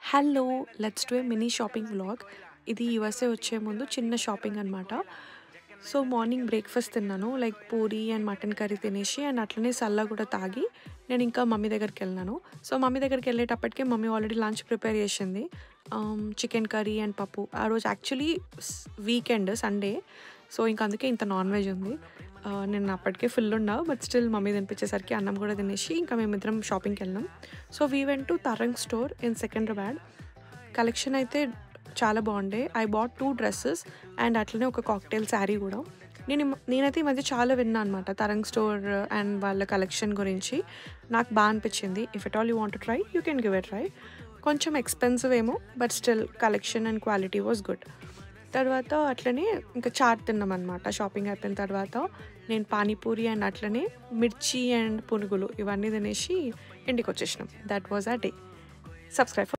Hello! Let's do a mini shopping vlog. ఇది USA వచ్చే ముందు చిన్న షాపింగ్ అనమాట. సో, మార్నింగ్ బ్రేక్‌ఫాస్ట్ తిన్నాను. Like puri and mutton curry తినేసి అండ్ అట్లనే సల్లా కూడా తాగి నేను ఇంకా మమ్మీ దగ్గరికెళ్ళినాను. సో, మమ్మీ దగ్గరికెళ్ళేటప్పటికే మమ్మీ ఆల్రెడీ లంచ్ ప్రిపేర్ చేసింది. చికెన్ కర్రీ అండ్ పప్పు. ఆ రోజు యాక్చువల్లీ వీకెండ్ సండే. సో, ఇంక అందుకే ఇంత నాన్ వెజ్ ఉంది. నేను అప్పటికే ఫుల్ ఉన్నా. బట్ స్టిల్ మమ్మీ తినిపించేసరికి అన్నం కూడా తినేసి ఇంకా మేమిద్దరం షాపింగ్‌కెళ్ళినాం. So, we went to Tarang store in Secunderabad. Collection అయితే చాలా బాగుండే. ఐ బాట్ 2 డ్రెసెస్ అండ్ అట్లనే ఒక కాక్టైల్ శారీ కూడా. నేనైతే ఈ మధ్య చాలా విన్నా అనమాట తరంగ్ స్టోర్ అండ్ వాళ్ళ కలెక్షన్ గురించి. నాకు బాగా అనిపించింది. If at all you want to try you can give a try. కొంచెం ఎక్స్పెన్సివ్ ఏమో but still collection and quality was good. తర్వాత అట్లనే ఇంకా చాట్ తిన్నామన్నమాట. షాపింగ్ అయిపోయిన తర్వాత నేను పానీపూరి అండ్ అట్లనే మిర్చి అండ్ పునుగులు ఇవన్నీ తినేసి ఇంటికి వచ్చేసినాం. That was a day. Subscribe